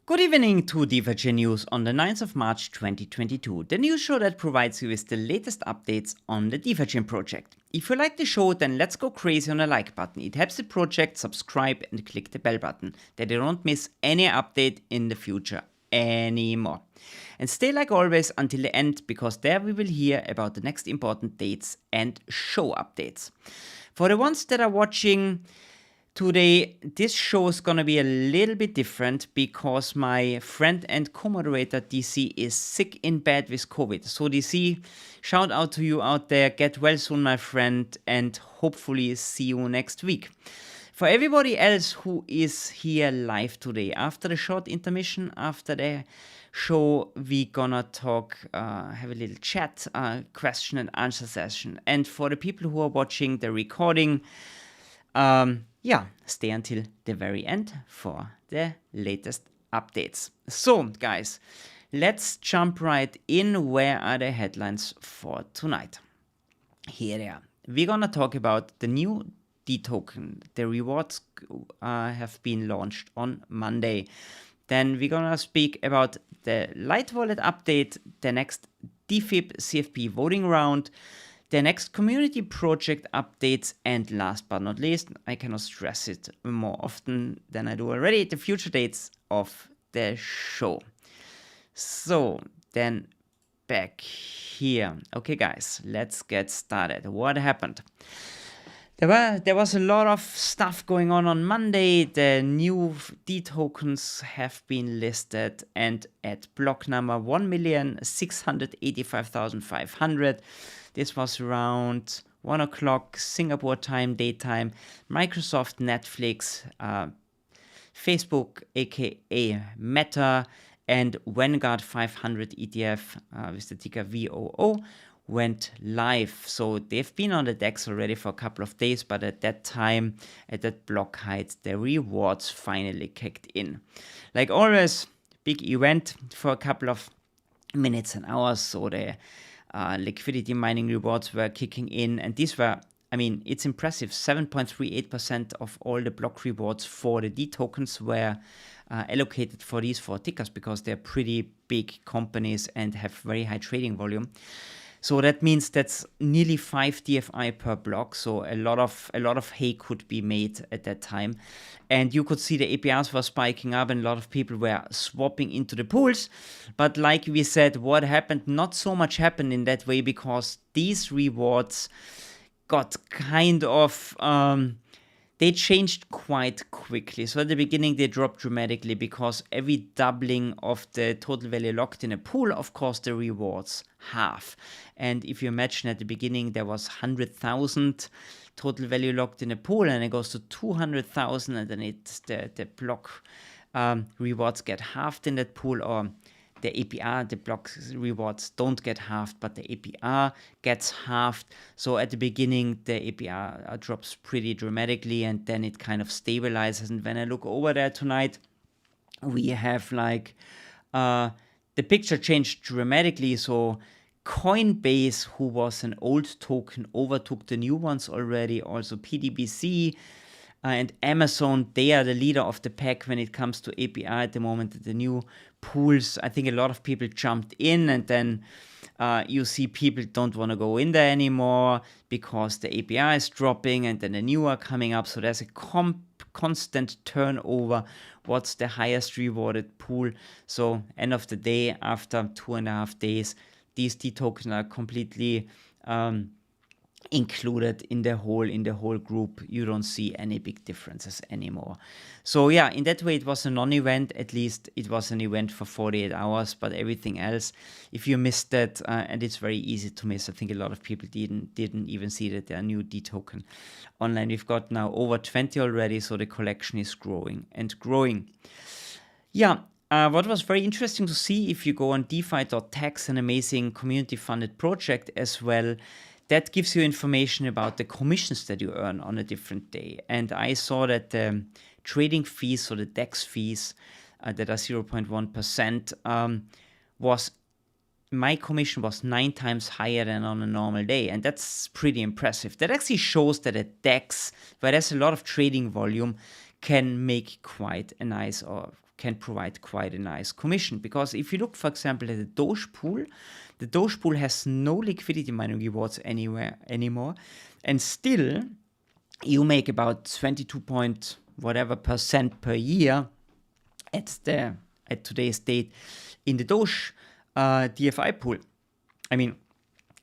Good evening to DeFiChain News on the 9th of March 2022, the news show that provides you with the latest updates on the DeFiChain project. If you like the show, then let's go crazy on the like button. It helps the project, subscribe and click the bell button that you don't miss any update in the future anymore. And stay like always until the end, because there we will hear about the next important dates and show updates. For the ones that are watching today, this show is gonna be a little bit different because my friend and co-moderator DC is sick in bed with COVID. So DC, shout out to you out there, get well soon my friend, and hopefully see you next week. For everybody else who is here live today, after the short intermission, after the show, we gonna talk, have a little chat, question and answer session. And for the people who are watching the recording, stay until the very end for the latest updates. So, guys, let's jump right in. Where are the headlines for tonight? Here they are. We're gonna talk about the new dToken. The rewards have been launched on Monday. Then we're gonna speak about the Light Wallet update, the next DFIP CFP voting round, the next community project updates, and last but not least, I cannot stress it more often than I do already, the future dates of the show. So then back here. Okay guys, let's get started. What happened? There was a lot of stuff going on Monday. The new dTokens have been listed, and at block number 1,685,500. This was around 1 o'clock Singapore time, daytime. Microsoft, Netflix, Facebook, aka Meta, and Vanguard 500 ETF with the ticker VOO went live. So they've been on the DEX already for a couple of days, but at that time, at that block height, the rewards finally kicked in. Like always, big event for a couple of minutes and hours. So the liquidity mining rewards were kicking in, and these were, I mean, it's impressive. 7.38% of all the block rewards for the dTokens were allocated for these four tickers, because they're pretty big companies and have very high trading volume. So that means that's nearly 5 DFI per block. So a lot of hay could be made at that time. And you could see the APRs were spiking up and a lot of people were swapping into the pools. But like we said, what happened? Not so much happened in that way, because these rewards got kind of they changed quite quickly. So at the beginning, they dropped dramatically, because every doubling of the total value locked in a pool, of course, the rewards half. And if you imagine at the beginning, there was 100,000 total value locked in a pool, and it goes to 200,000, and then the block rewards get halved in that pool, or the APR, the block rewards don't get halved, but the APR gets halved. So at the beginning, the APR drops pretty dramatically, and then it kind of stabilizes. And when I look over there tonight, we have like the picture changed dramatically. So Coinbase, who was an old token, overtook the new ones already. Also PDBC and Amazon, they are the leader of the pack when it comes to APR at the moment. The new pools, I think a lot of people jumped in, and then you see people don't want to go in there anymore because the APR is dropping, and then the new are coming up. So there's a constant turnover. What's the highest rewarded pool? So end of the day, after 2.5 days, these dTokens are completely included in the whole group. You don't see any big differences anymore. So yeah, in that way it was a non-event. At least it was an event for 48 hours, but everything else, if you missed that, and it's very easy to miss, I think a lot of people didn't even see that there are new dToken online. We've got now over 20 already, so the collection is growing and growing. Yeah. What was very interesting to see, if you go on DeFi.tax, an amazing community funded project as well, that gives you information about the commissions that you earn on a different day. And I saw that the trading fees, so the DEX fees that are 0.1%, my commission was 9 times higher than on a normal day. And that's pretty impressive. That actually shows that a DEX, where there's a lot of trading volume, can make quite a nice, or can provide quite a nice commission. Because if you look, for example, at the Doge pool, the Doge pool has no liquidity mining rewards anymore, and still you make about 22% per year at today's date in the Doge DFI pool. I mean,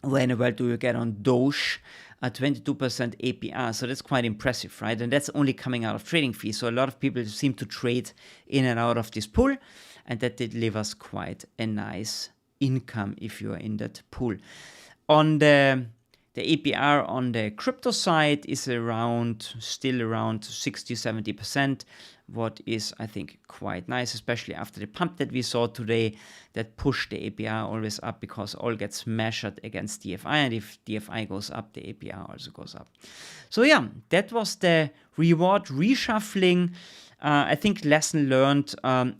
where in the world do you get on Doge a 22% APR? So that's quite impressive, right? And that's only coming out of trading fees. So a lot of people seem to trade in and out of this pool, and that delivers quite a nice income if you are in that pool. On the APR on the crypto side is still around 60-70%, what is, I think, quite nice, especially after the pump that we saw today that pushed the APR always up, because all gets measured against DFI, and if DFI goes up, the APR also goes up. So yeah, that was the reward reshuffling. I think lesson learned,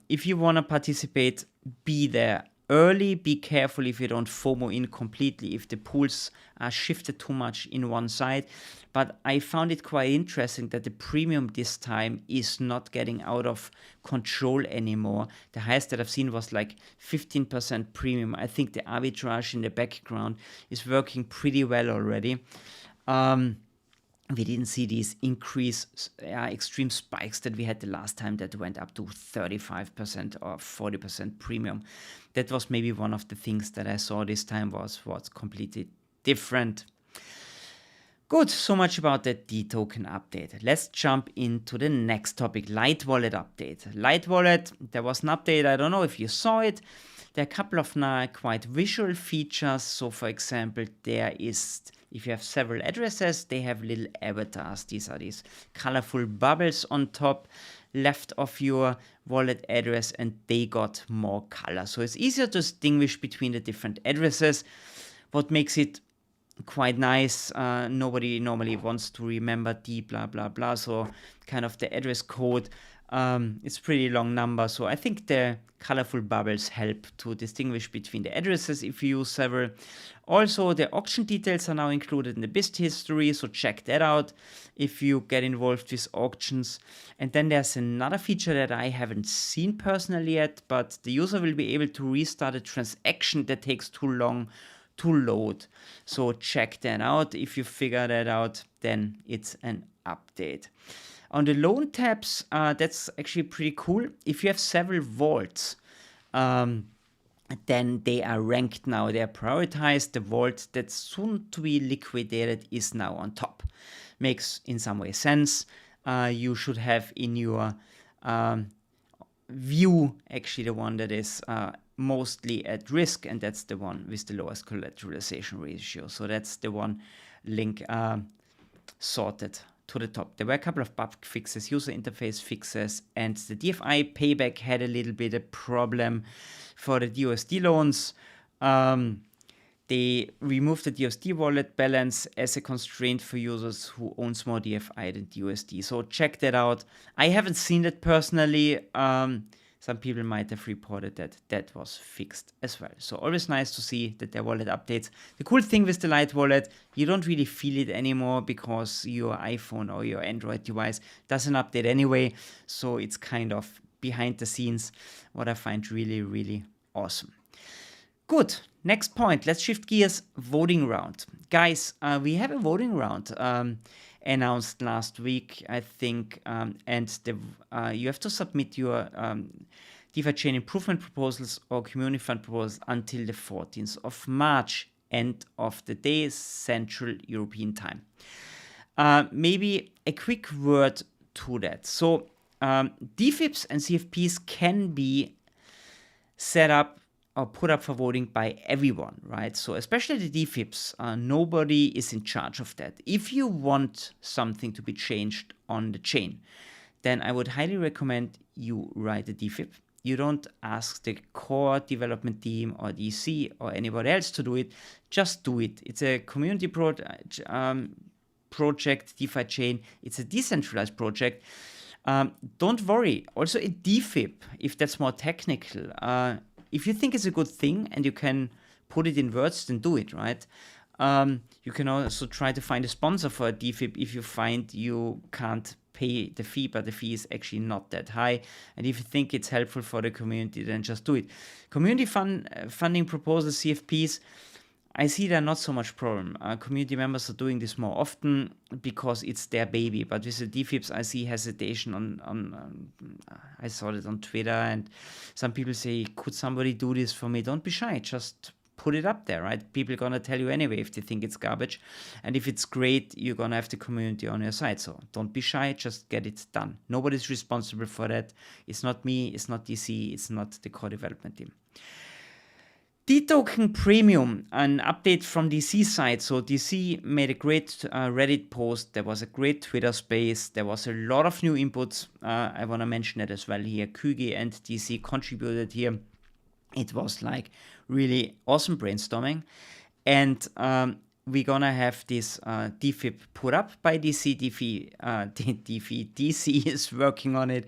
if you want to participate, be there early. Be careful if you don't FOMO in completely, if the pools are shifted too much in one side. But I found it quite interesting that the premium this time is not getting out of control anymore. The highest that I've seen was like 15% premium. I think the arbitrage in the background is working pretty well already. We didn't see these extreme spikes that we had the last time that went up to 35% or 40% premium. That was maybe one of the things that I saw this time was completely different. Good, so much about the dToken update. Let's jump into the next topic, Light Wallet update. Light Wallet, there was an update, I don't know if you saw it. There are a couple of now quite visual features. So for example, there is, if you have several addresses, they have little avatars. These are these colorful bubbles on top left of your wallet address, and they got more color. So it's easier to distinguish between the different addresses, what makes it quite nice. Nobody normally wants to remember the blah, blah, blah. So kind of the address code, it's pretty long number. So I think the colorful bubbles help to distinguish between the addresses if you use several. Also, the auction details are now included in the BIST history, so check that out if you get involved with auctions. And then there's another feature that I haven't seen personally yet, but the user will be able to restart a transaction that takes too long to load. So check that out. If you figure that out, then it's an update. On the loan tabs, that's actually pretty cool. If you have several vaults, then they are ranked now. They are prioritized. The vault that's soon to be liquidated is now on top. Makes in some way sense. You should have in your view actually the one that is mostly at risk, and that's the one with the lowest collateralization ratio. So that's the one link sorted to the top. There were a couple of bug fixes, user interface fixes, and the DFI payback had a little bit of problem for the DUSD loans. They removed the DUSD wallet balance as a constraint for users who owns more DFI than DUSD. So check that out. I haven't seen it personally. Some people might have reported that that was fixed as well. So always nice to see that their wallet updates. The cool thing with the Light Wallet, you don't really feel it anymore because your iPhone or your Android device doesn't update anyway. So it's kind of behind the scenes, what I find really, really awesome. Good. Next point. Let's shift gears. Voting round. Guys, we have a voting round announced last week, I think, and you have to submit your DeFiChain improvement proposals or community fund proposals until the 14th of March, end of the day, Central European time. Maybe a quick word to that. So DFIPs and CFPs can be set up or put up for voting by everyone, right? So especially the DFIPs, nobody is in charge of that. If you want something to be changed on the chain, then I would highly recommend you write a DFIP. You don't ask the core development team or DC or anybody else to do it. Just do it. It's a community project, DeFiChain. It's a decentralized project. Don't worry. Also a DFIP, if that's more technical, if you think it's a good thing and you can put it in words, then do it, right? You can also try to find a sponsor for a DFIP if you find you can't pay the fee, but the fee is actually not that high. And if you think it's helpful for the community, then just do it. Community funding proposals, CFPs, I see they're not so much problem. Community members are doing this more often because it's their baby. But with the DFIPs, I see hesitation on I saw it on Twitter, and some people say, could somebody do this for me? Don't be shy, just put it up there, right? People are going to tell you anyway if they think it's garbage. And if it's great, you're going to have the community on your side. So don't be shy, just get it done. Nobody's responsible for that. It's not me, it's not DC, it's not the core development team. dToken Premium, an update from DC side. So DC made a great Reddit post. There was a great Twitter space. There was a lot of new inputs. I want to mention that as well here. Kügi and DC contributed here. It was like really awesome brainstorming. And we're going to have this DFIP put up by DC. DC is working on it.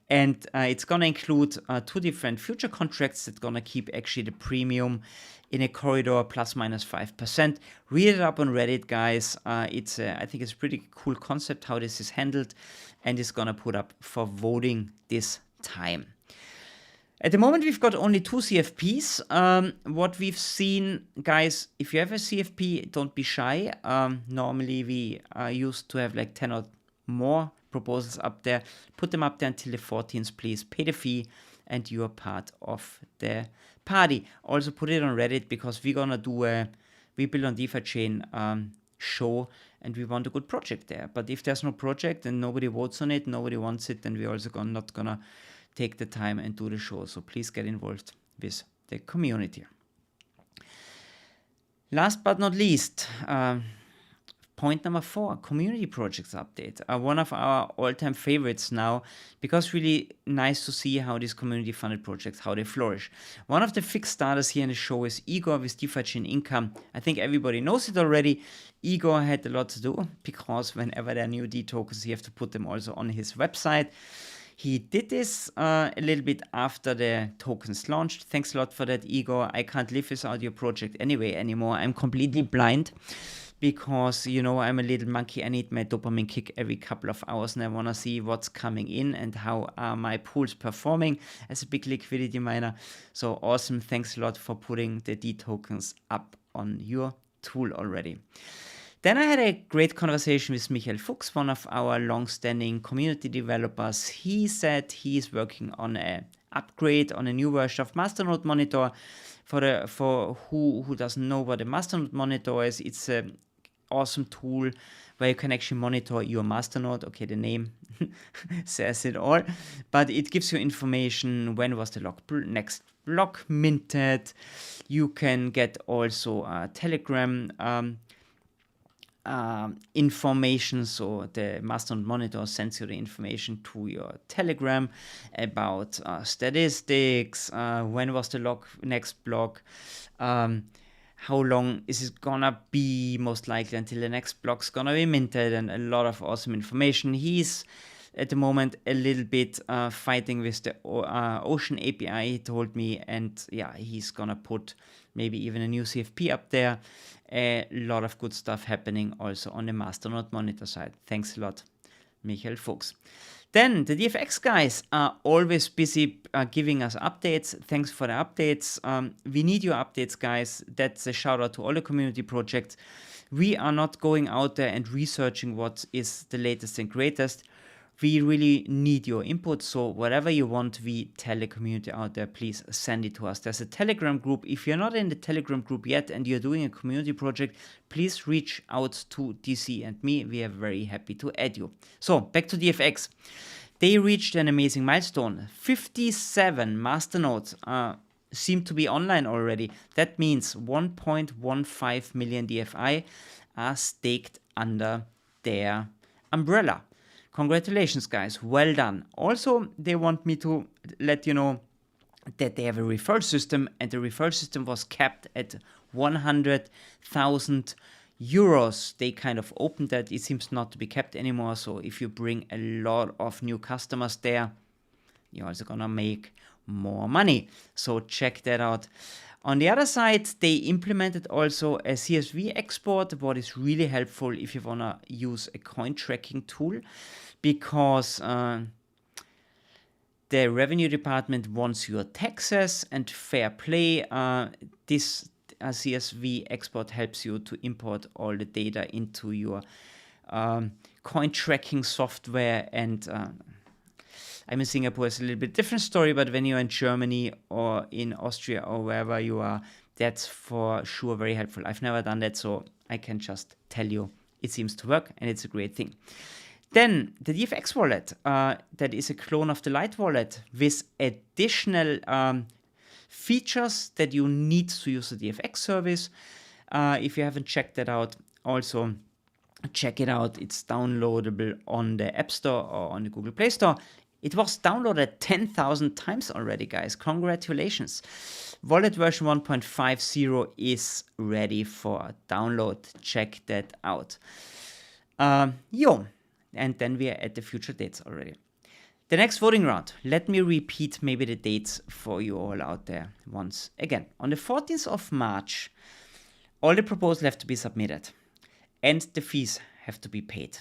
And it's going to include 2 different future contracts that's going to keep actually the premium in a corridor plus minus 5%. Read it up on Reddit, guys. I think it's a pretty cool concept how this is handled, and it's going to put up for voting this time. At the moment, we've got only 2 CFPs. What we've seen, guys, if you have a CFP, don't be shy. Normally, we used to have like 10 or more proposals up there. Put them up there until the 14th, please. Pay the fee, and you are part of the party. Also, put it on Reddit, because we're going to do a We Build on DeFiChain show, and we want a good project there. But if there's no project and nobody votes on it, nobody wants it, then we're also not going to take the time and do the show. So please get involved with the community. Last but not least, point number 4, community projects update. One of our all-time favorites now, because really nice to see how these community-funded projects, how they flourish. One of the fixed starters here in the show is Igor with DeFiChain Income. I think everybody knows it already. Igor had a lot to do, because whenever there are new dTokens, you have to put them also on his website. He did this a little bit after the tokens launched. Thanks a lot for that, Igor. I can't live without your project anymore. I'm completely blind, because, I'm a little monkey. I need my dopamine kick every couple of hours, and I want to see what's coming in and how are my pools performing as a big liquidity miner. So awesome. Thanks a lot for putting the dTokens up on your tool already. Then I had a great conversation with Michael Fuchs, one of our long-standing community developers. He said he's working on an upgrade on a new version of Masternode Monitor. For who doesn't know what a Masternode Monitor is, it's an awesome tool where you can actually monitor your masternode. Okay, the name says it all, but it gives you information when was the next block minted. You can get also Telegram information, so the Masternode Monitor sends you the information to your Telegram about statistics, when was the next block, how long is it gonna be, most likely until the next block's gonna be minted, and a lot of awesome information. He's at the moment a little bit fighting with the Ocean API, he told me, and yeah, he's gonna put maybe even a new CFP up there. A lot of good stuff happening also on the Masternode Monitor side. Thanks a lot, Michael Fuchs. Then the DFX guys are always busy giving us updates. Thanks for the updates. We need your updates, guys. That's a shout out to all the community projects. We are not going out there and researching what is the latest and greatest. We really need your input, so whatever you want, we tell the community out there, please send it to us. There's a Telegram group. If you're not in the Telegram group yet and you're doing a community project, please reach out to DC and me. We are very happy to add you. So back to DFX. They reached an amazing milestone. 57 masternodes seem to be online already. That means 1.15 million DFI are staked under their umbrella. Congratulations, guys. Well done. Also, they want me to let you know that they have a referral system, and the referral system was capped at 100,000 euros. They kind of opened that. It seems not to be capped anymore. So if you bring a lot of new customers there, you're also going to make more money. So check that out. On the other side, they implemented also a CSV export, what is really helpful if you want to use a coin tracking tool, because the revenue department wants your taxes and fair play. This CSV export helps you to import all the data into your coin tracking software. And I'm in Singapore, it's a little bit different story, but when you're in Germany or in Austria or wherever you are, that's for sure very helpful. I've never done that, so I can just tell you it seems to work and it's a great thing. Then the DFX wallet, that is a clone of the Lite wallet with additional features that you need to use the DFX service. If you haven't checked that out, also check it out. It's downloadable on the App Store or on the Google Play Store. It was downloaded 10,000 times already, guys. Congratulations. Wallet version 1.50 is ready for download. Check that out. And then we are at the future dates already. The next voting round. Let me repeat maybe the dates for you all out there once again. On the 14th of March, all the proposals have to be submitted and the fees have to be paid.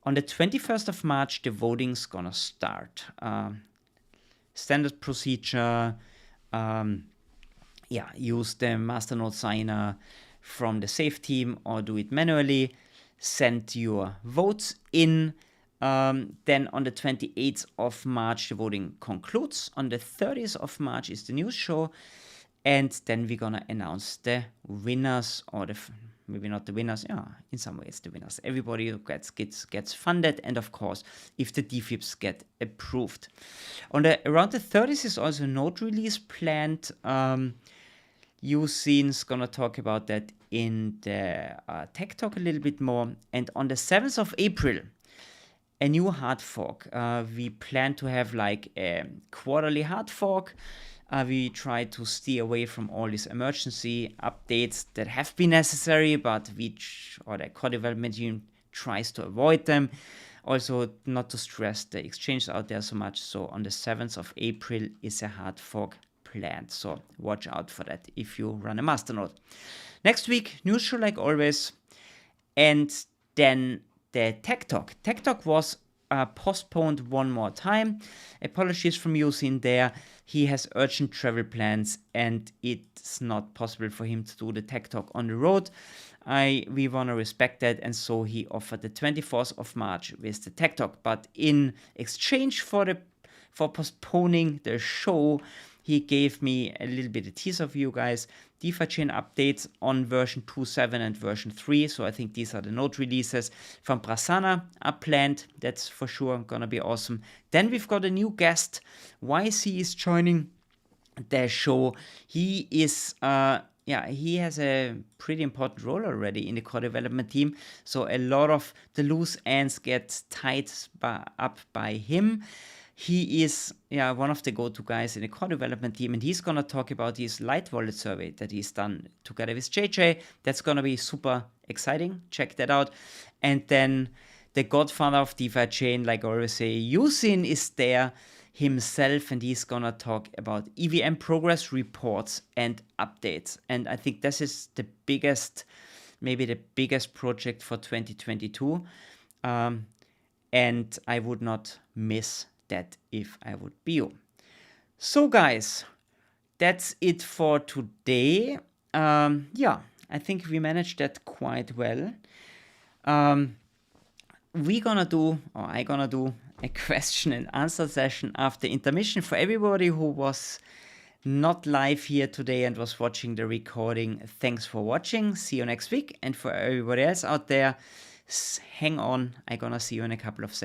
On the 21st of March, the voting's gonna start. Standard procedure, use the masternode signer from the safe team or do it manually. Send your votes in. Then on the 28th of March, the voting concludes. On the 30th of March is the news show. And then we're going to announce the winners, or maybe not the winners. Yeah, in some ways the winners. Everybody who gets funded. And of course, if the DFIPs get approved. Around the 30th is also a node release planned. Yusin's going to talk about that in the Tech Talk a little bit more. And on the 7th of April, a new hard fork. We plan to have like a quarterly hard fork. We try to steer away from all these emergency updates that have been necessary, but the core development team tries to avoid them. Also, not to stress the exchanges out there so much. So on the 7th of April is a hard fork planned. So watch out for that if you run a masternode. Next week, news show like always. And then the Tech Talk. Tech Talk was postponed one more time. Apologies from Yusin there. He has urgent travel plans and it's not possible for him to do the Tech Talk on the road. We want to respect that, and so he offered the 24th of March with the Tech Talk. But in exchange for postponing the show, he gave me a little bit of teaser for you guys. DeFiChain updates on version 2.7 and version 3. So I think these are the node releases from Prasanna are planned. That's for sure gonna be awesome. Then we've got a new guest. YC is joining the show. He is he has a pretty important role already in the core development team. So a lot of the loose ends get tied up by him. He is one of the go-to guys in the core development team, and he's going to talk about his Lite wallet survey that he's done together with JJ. That's going to be super exciting. Check that out. And then the godfather of DeFiChain, like I always say, Yusin is there himself, and he's going to talk about EVM progress reports and updates. And I think this is the biggest project for 2022. And I would not miss that if I would be you. So guys, that's it for today. I think we managed that quite well. I'm gonna do a question and answer session after intermission for everybody who was not live here today and was watching the recording. Thanks for watching. See you next week. And for everybody else out there, hang on. I'm gonna see you in a couple of seconds.